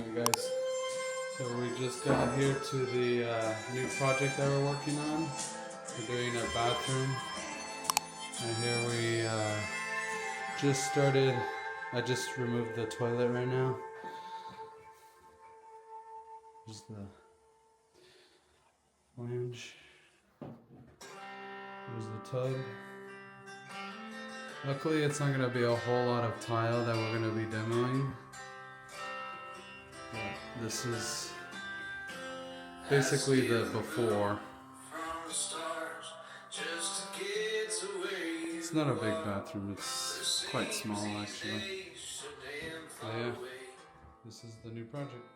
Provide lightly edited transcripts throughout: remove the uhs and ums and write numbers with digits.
Hey guys, so we just got here to the new project that we're working on. We're doing our bathroom, and here we just started. I just removed the toilet right now. Here's the flange. Here's the tub. Luckily, it's not going to be a whole lot of tile that we're going to be demoing. But this is basically the before. It's not a big bathroom, it's quite small actually. So yeah, this is the new project.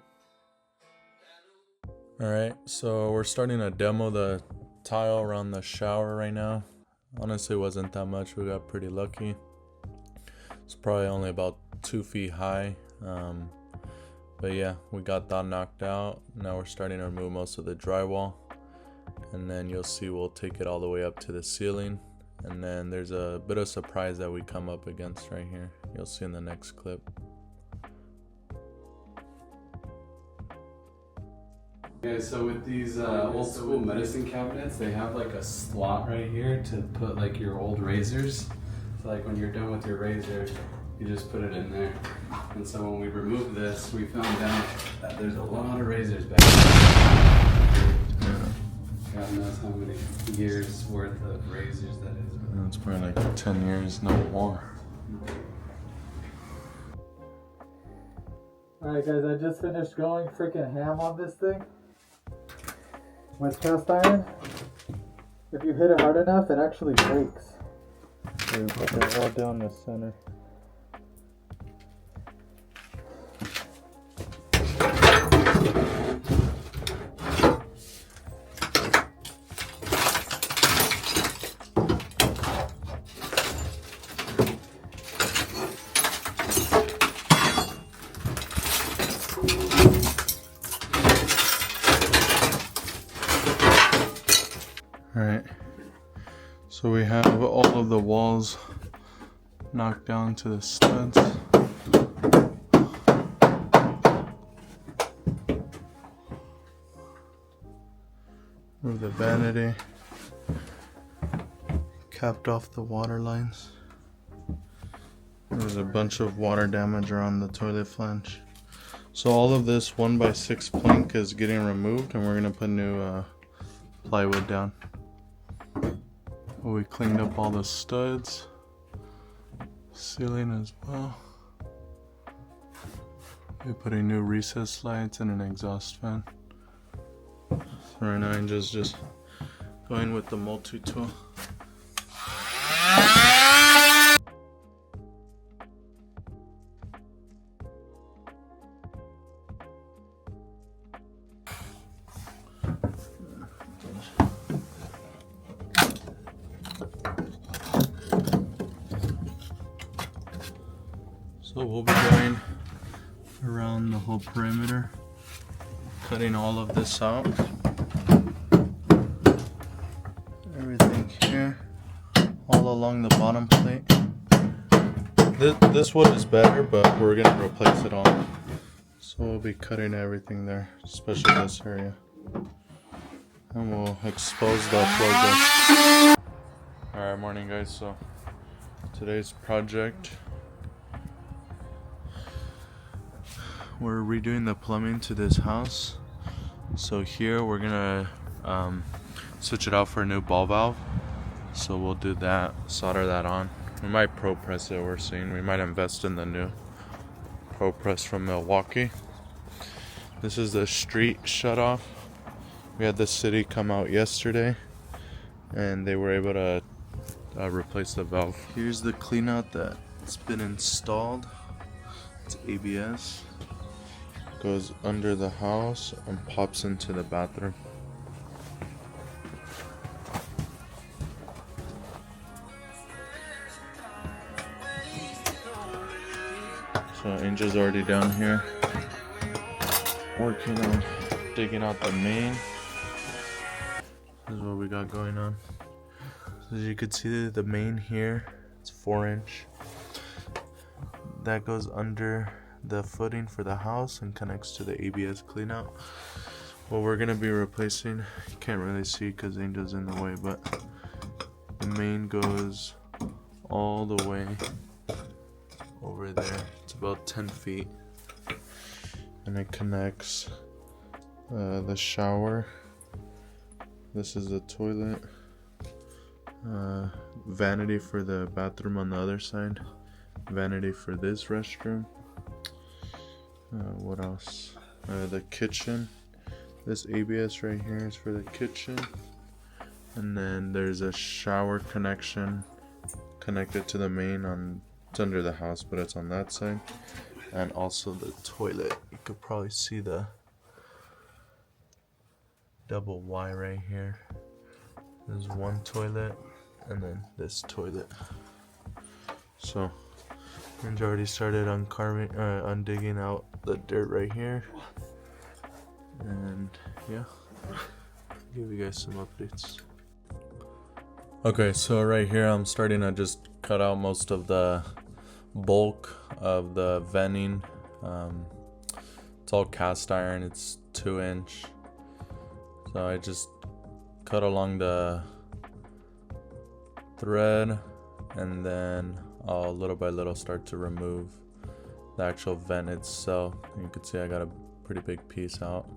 Alright, so we're starting to demo the tile around the shower right now. Honestly, it wasn't that much, we got pretty lucky. It's probably only about 2 feet high. But yeah, we got that knocked out. Now we're starting to remove most of the drywall. And then you'll see we'll take it all the way up to the ceiling. And then there's a bit of surprise that we come up against right here. You'll see in the next clip. Okay, so with these old school medicine cabinets, they have like a slot right here to put like your old razors. So like when you're done with your razor, you just put it in there. And so when we removed this, we found out that there's a lot of razors back there. God knows how many years worth of razors that is. It's probably like 10 years, no more. Alright guys, I just finished going freaking ham on this thing with cast iron. If you hit it hard enough, it actually breaks. So you put that all down the center. Alright, so we have all of the walls knocked down to the studs. Move the vanity. Capped off the water lines. There's a bunch of water damage around the toilet flange. So all of this 1x6 plank is getting removed and we're going to put new plywood down. We cleaned up all the studs, ceiling as well. We're putting new recessed lights and an exhaust fan. So right now I'm just going with the multi-tool. So we'll be going around the whole perimeter, cutting all of this out. Everything here, all along the bottom plate. This wood is better, but we're going to replace it all. So we'll be cutting everything there, especially this area. And we'll expose the floor joist. Alright, morning guys, so today's project, we're redoing the plumbing to this house. So here we're gonna switch it out for a new ball valve. So we'll do that, solder that on. We might pro press it, we're seeing. We might invest in the new pro press from Milwaukee. This is the street shut off. We had the city come out yesterday and they were able to replace the valve. Here's the clean out that's been installed. It's ABS. Goes under the house and pops into the bathroom. So Angel's already down here working on digging out the main. This is what we got going on. So as you can see, the main here, it's 4-inch. That goes under the footing for the house and connects to the ABS cleanout. What we're gonna be replacing, you can't really see because Angel's in the way, but the main goes all the way over there. It's about 10 feet, and it connects the shower. This is the toilet, vanity for the bathroom on the other side, vanity for this restroom. What else? The kitchen. This ABS right here is for the kitchen, and then there's a shower connection connected to the main on, it's under the house, but it's on that side, and also the toilet. You could probably see the double Y right here. There's one toilet, and then this toilet. So Ringe already started undigging out the dirt right here. And yeah, give you guys some updates. Okay, so right here I'm starting to just cut out most of the bulk of the venting. It's all cast iron, it's 2-inch. So I just cut along the thread, and then I'll little by little start to remove the actual vent itself. You can see I got a pretty big piece out.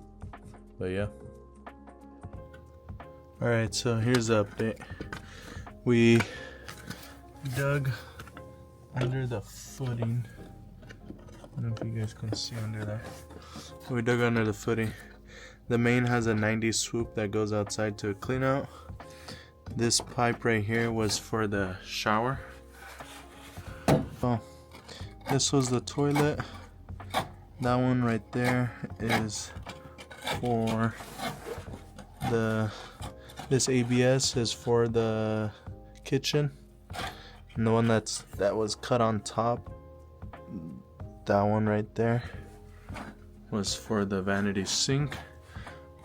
But yeah. Alright, so here's the update. We dug under the footing. I don't know if you guys can see under there. We dug under the footing. The main has a 90 swoop that goes outside to a clean out. This pipe right here was for the shower. Oh, this was the toilet. That one right there is for this ABS is for the kitchen, and the one that was cut on top, that one right there was for the vanity sink,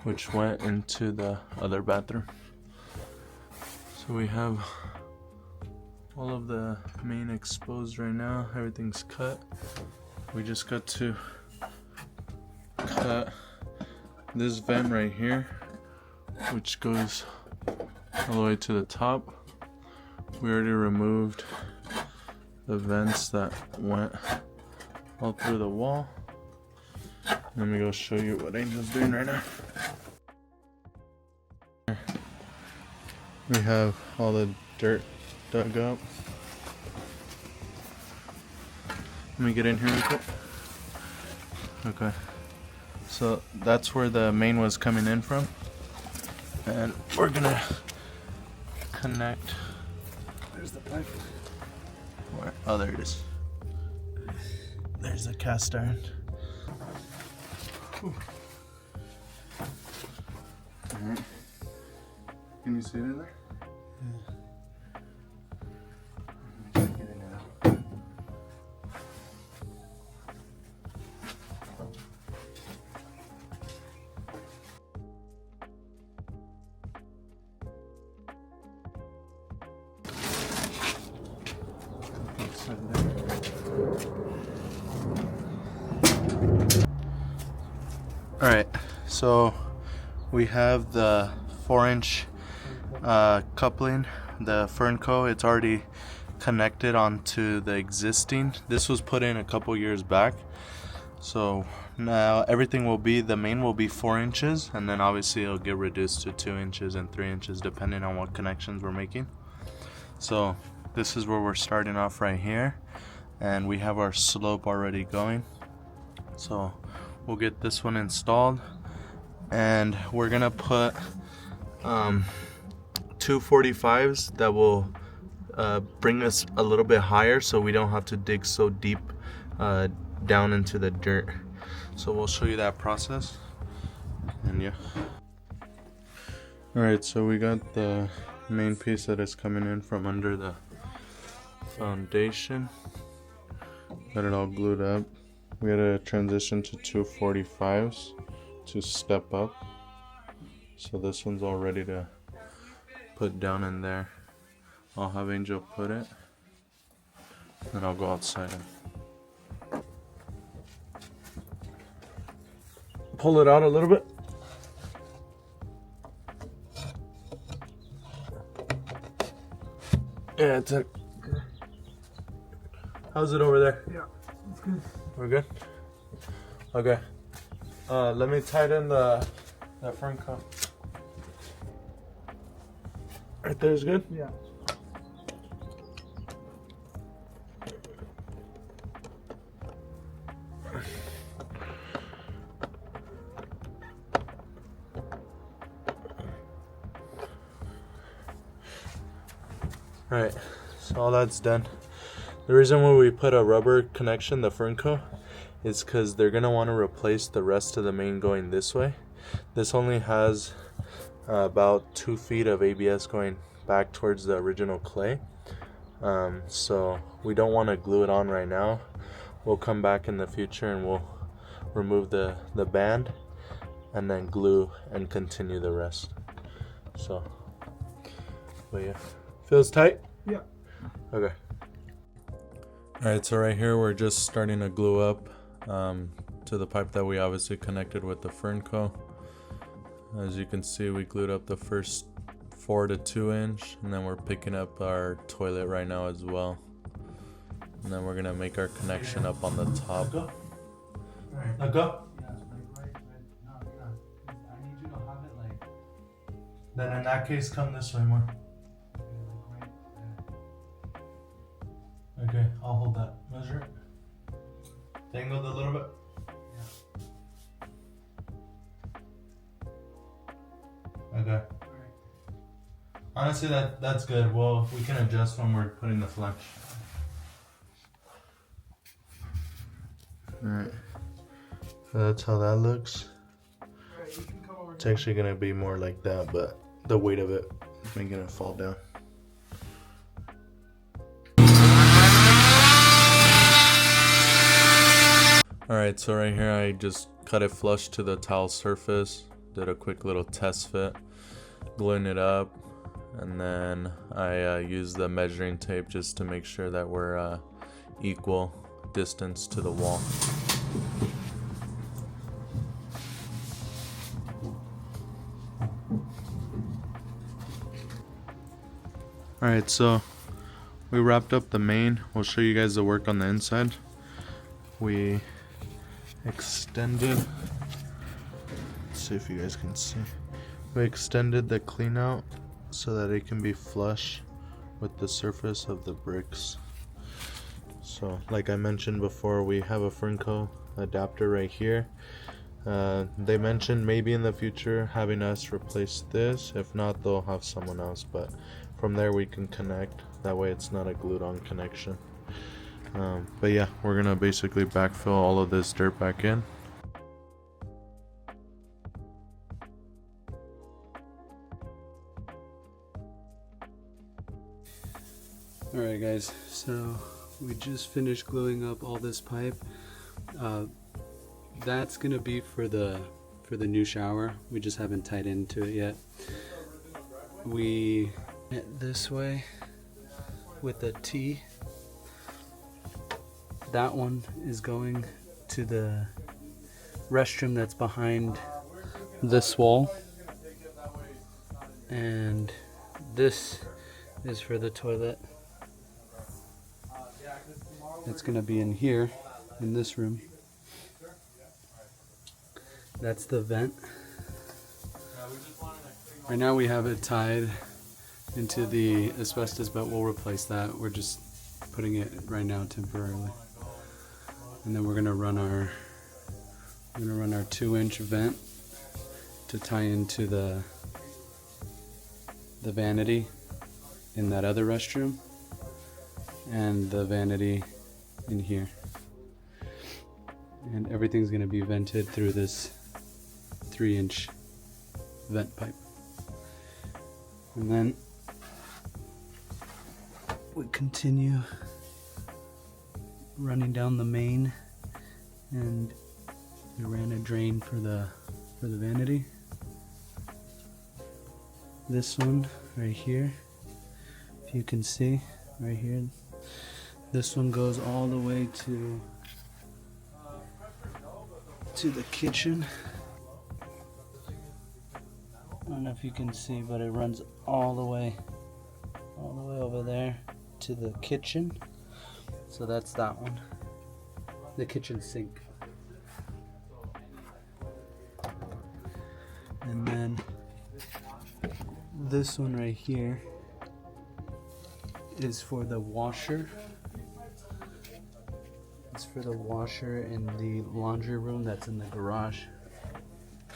which went into the other bathroom. So we have all of the main exposed right now. Everything's cut. We just got to cut this vent right here, which goes all the way to the top. We already removed the vents that went all through the wall. Let me go show you what Angel's doing right now. We have all the dirt dug up. Let me get in here real quick. Okay. So that's where the main was coming in from, and we're gonna connect. There's the pipe. Where? Oh, there it is. There's the cast iron. Alright. Can you see it in there? Yeah. Alright, so we have the 4-inch coupling, the Fernco. It's already connected onto the existing. This was put in a couple years back. So now everything will be, the main will be 4 inches, and then obviously it'll get reduced to 2 inches and 3 inches depending on what connections we're making. So this is where we're starting off right here, and we have our slope already going. So we'll get this one installed, and we're gonna put 245s that will bring us a little bit higher, so we don't have to dig so deep down into the dirt. So we'll show you that process, and yeah. Alright, so we got the main piece that is coming in from under the foundation. Got it all glued up. We gotta transition to 245s to step up. So this one's all ready to put down in there. I'll have Angel put it, then I'll go outside and pull it out a little bit. Yeah, it's a... How's it over there? Yeah, it's good. We're good? Okay. Let me tighten the front cone. Right there is good? Yeah. Alright, so all that's done. The reason why we put a rubber connection, the Fernco, is because they're going to want to replace the rest of the main going this way. This only has about 2 feet of ABS going back towards the original clay. So we don't want to glue it on right now. We'll come back in the future and we'll remove the band and then glue and continue the rest. So, but yeah. Feels tight? Yeah. Okay. Alright, so right here we're just starting to glue up to the pipe that we obviously connected with the Fernco. As you can see, we glued up the first 4 to 2 inch, and then we're picking up our toilet right now as well. And then we're gonna make our connection up on the top. Let go. Let go. I need you to have it like. Then in that case, come this way more. Okay, I'll hold that. Measure it. Tangled a little bit. Yeah. Okay. Honestly, that's good. Well, we can adjust when we're putting the flex. Alright. So that's how that looks. It's actually gonna be more like that, but the weight of it is making it fall down. Alright, so right here I just cut it flush to the tile surface, did a quick little test fit, gluing it up, and then I used the measuring tape just to make sure that we're equal distance to the wall. Alright, so we wrapped up the main. We'll show you guys the work on the inside. We extended, let's see if you guys can see. We extended the clean out so that it can be flush with the surface of the bricks. So like I mentioned before, we have a Fernco adapter right here. They mentioned maybe in the future having us replace this. If not, they'll have someone else, but from there we can connect. That way it's not a glued on connection. But yeah, we're gonna basically backfill all of this dirt back in. Alright guys, so we just finished gluing up all this pipe. That's gonna be for the new shower. We just haven't tied into it yet. We went this way with a T. That one is going to the restroom that's behind this wall. And this is for the toilet. It's gonna be in here, in this room. That's the vent. Right now we have it tied into the asbestos, but we'll replace that. We're just putting it right now temporarily. And then we're gonna run our 2-inch vent to tie into the vanity in that other restroom and the vanity in here. And everything's gonna be vented through this 3-inch vent pipe. And then we continue running down the main, and we ran a drain for the vanity. This one right here, if you can see right here, this one goes all the way to the kitchen, don't know if you can see, but it runs all the way over there to the kitchen. So that's that one, the kitchen sink. And then this one right here is for the washer. It's for the washer in the laundry room that's in the garage.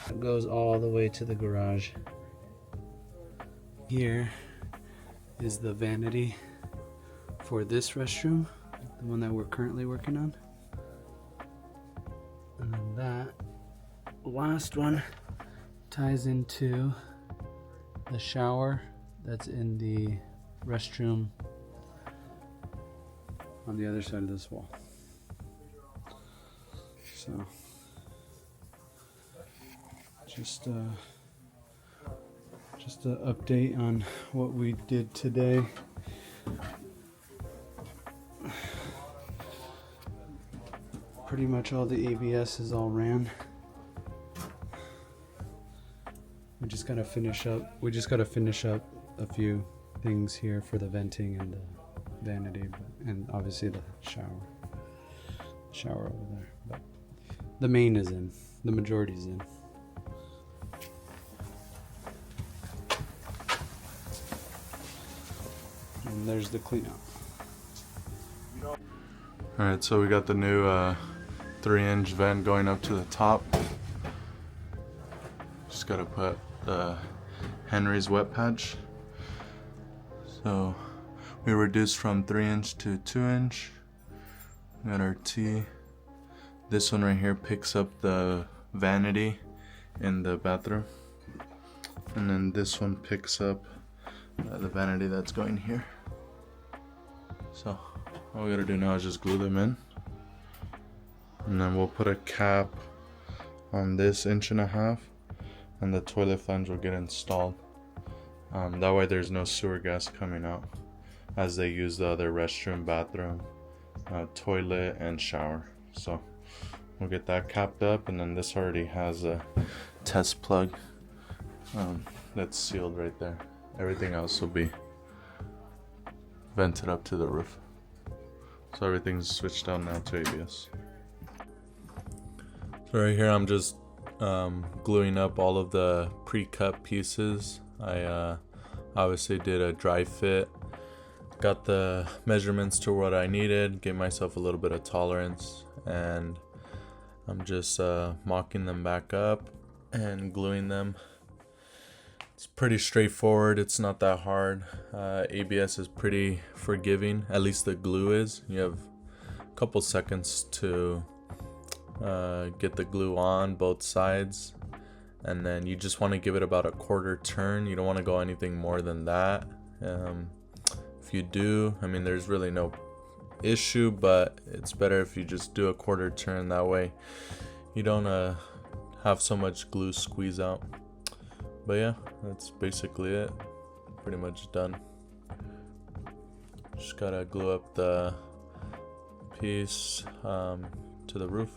It goes all the way to the garage. Here is the vanity for this restroom, the one that we're currently working on. And then that last one ties into the shower that's in the restroom on the other side of this wall. So just an update on what we did today. Pretty much all the ABS is all ran. We just gotta finish up a few things here for the venting and the vanity, and obviously the shower over there. But the main is in. The majority's in. And there's the cleanup. Alright, so we got the new 3-inch vent going up to the top. Just gotta put the Henry's wet patch. So we reduced from 3-inch to 2-inch. We got our T. This one right here picks up the vanity in the bathroom. And then this one picks up the vanity that's going here. So all we gotta do now is just glue them in. And then we'll put a cap on this 1.5 inch, and the toilet flange will get installed. That way there's no sewer gas coming out as they use the other restroom, bathroom, toilet, and shower. So we'll get that capped up, and then this already has a test plug that's sealed right there. Everything else will be vented up to the roof. So everything's switched out now to ABS. So right here I'm just gluing up all of the pre-cut pieces. I obviously did a dry fit, got the measurements to what I needed, gave myself a little bit of tolerance, and I'm just mocking them back up and gluing them. It's pretty straightforward, it's not that hard. ABS is pretty forgiving, at least the glue is. You have a couple seconds to get the glue on both sides, and then you just want to give it about a quarter turn. You don't want to go anything more than that. If you do, I mean, there's really no issue, but it's better if you just do a quarter turn. That way you don't have so much glue squeeze out. But yeah, that's basically it. Pretty much done. Just gotta glue up the piece to the roof.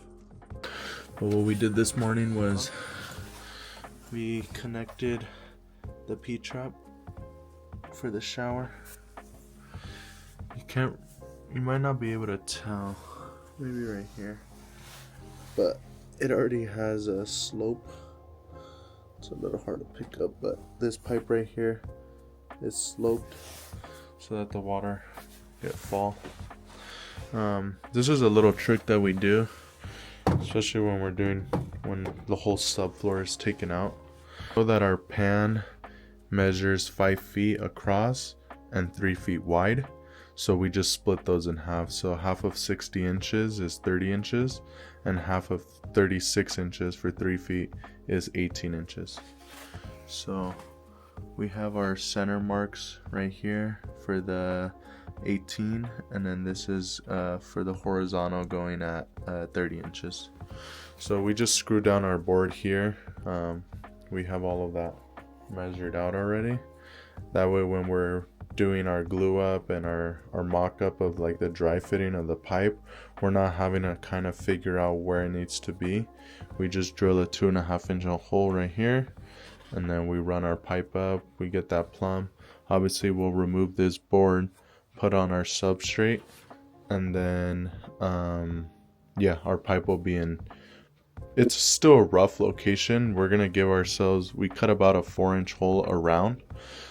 But what we did this morning was we connected the P-trap for the shower. You might not be able to tell, maybe right here, but it already has a slope. It's a little hard to pick up, but this pipe right here is sloped so that the water can fall. This is a little trick that we do, especially when the whole subfloor is taken out, so that our pan measures 5 feet across and 3 feet wide. So we just split those in half. So half of 60 inches is 30 inches, and half of 36 inches for 3 feet is 18 inches. So we have our center marks right here for the 18, and then this is for the horizontal going at 30 inches. So we just screw down our board here. We have all of that measured out already. That way when we're doing our glue up and our mock-up of like the dry fitting of the pipe, we're not having to kind of figure out where it needs to be. We just drill a 2.5 inch hole right here, and then we run our pipe up, we get that plumb. Obviously we'll remove this board, put on our substrate, and then yeah, our pipe will be in. It's still a rough location. We're gonna give ourselves, we cut about a 4-inch hole around,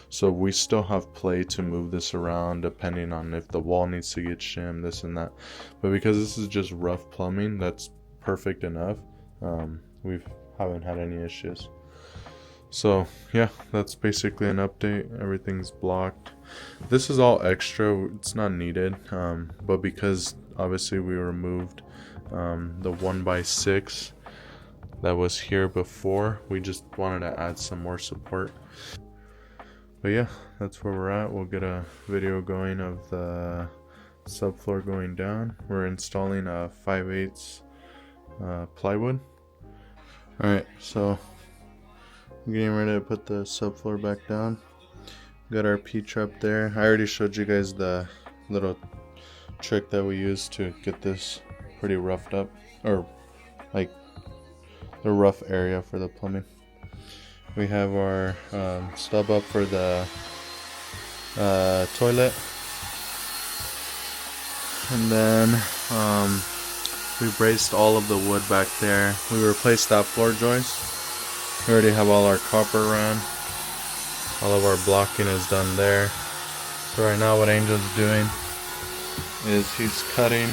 so we still have play to move this around depending on if the wall needs to get shimmed, this and that. But because this is just rough plumbing, that's perfect enough. We haven't had any issues. So yeah, that's basically an update. Everything's blocked. This is all extra, it's not needed, but because obviously we removed the 1x6 that was here before, we just wanted to add some more support. But yeah, that's where we're at. We'll get a video going of the subfloor going down. We're installing a 5/8 plywood. Alright, so I'm getting ready to put the subfloor back down. Got our P-trap there. I already showed you guys the little trick that we used to get this pretty roughed up, or like the rough area for the plumbing. We have our stub up for the toilet, and then we braced all of the wood back there. We replaced that floor joist. We already have all our copper ran. All of our blocking is done there. So right now what Angel's doing is he's cutting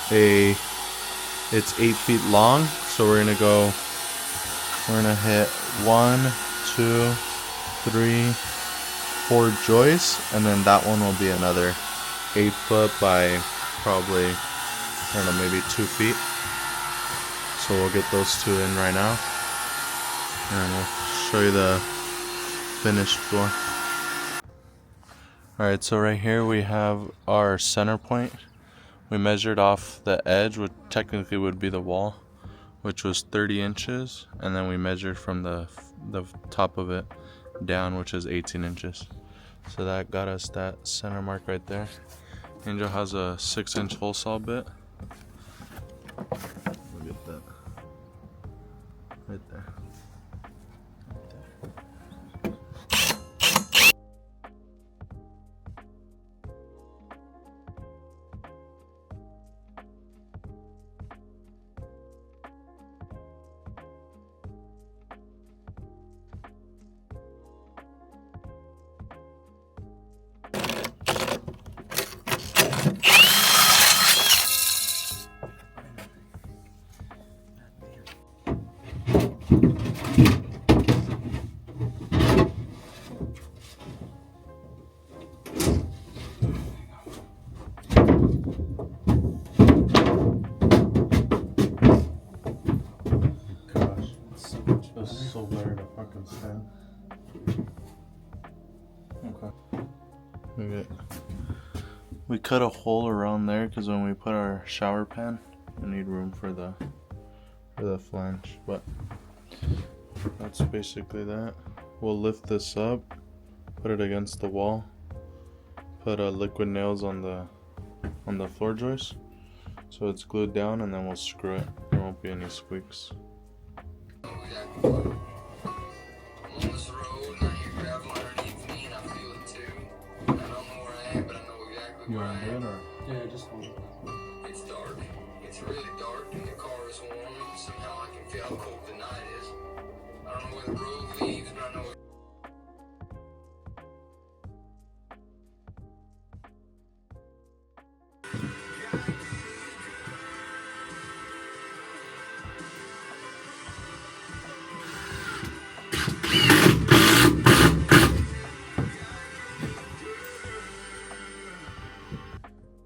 it's 8 feet long, so we're gonna hit 1, 2, 3, 4 joists, and then that one will be another 8 foot by probably, I don't know, maybe 2 feet. So we'll get those 2 in right now, and we'll show you the finished floor. Alright, so right here we have our center point. We measured off the edge, which technically would be the wall, which was 30 inches, and then we measured from the top of it down, which is 18 inches. So that got us that center mark right there. Angel has a 6-inch hole saw bit. Look at that. Right there. So weird to fucking stand. Okay. We cut a hole around there because when we put our shower pan, we need room for the flange. But that's basically that. We'll lift this up, put it against the wall, put liquid nails on the floor joist, so it's glued down, and then we'll screw it. There won't be any squeaks. On this road, and I hear gravel underneath me, and I feel it too. I don't know where I am, but I know exactly You where I want to do am. it, or? Yeah, just hold it. It's dark. It's really dark, and the car is warm, and somehow I can feel how cold the night is. I don't know where the road leads, but I know.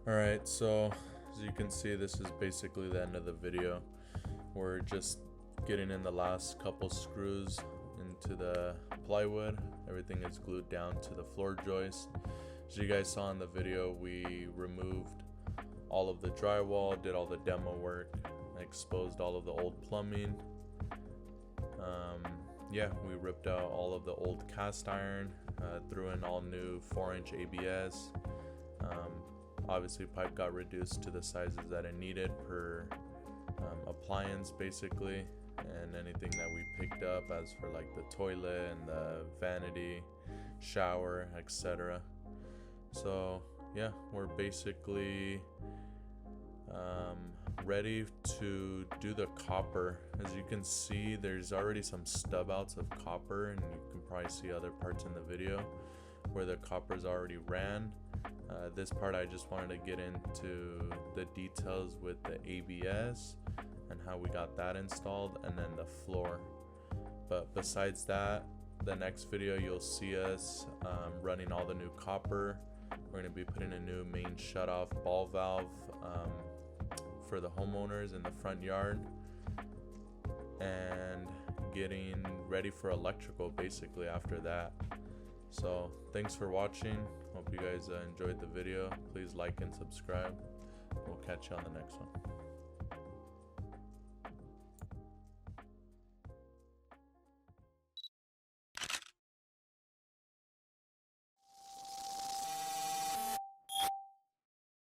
Alright, so as you can see, this is basically the end of the video. We're just getting in the last couple screws into the plywood. Everything is glued down to the floor joist. As you guys saw in the video, we removed all of the drywall, did all the demo work, exposed all of the old plumbing. Yeah, we ripped out all of the old cast iron, threw in all new 4-inch ABS. Obviously pipe got reduced to the sizes that it needed per appliance basically, and anything that we picked up as for like the toilet and the vanity, shower, etc. So yeah, we're basically ready to do the copper. As you can see, there's already some stub outs of copper, and you can probably see other parts in the video where the copper's already ran. This part I just wanted to get into the details with the ABS and how we got that installed, and then the floor. But besides that, the next video you'll see us running all the new copper. We're going to be putting a new main shutoff ball valve for the homeowners in the front yard, and getting ready for electrical basically after that. So thanks for watching. Hope you guys enjoyed the video. Please like and subscribe. We'll catch you on the next one.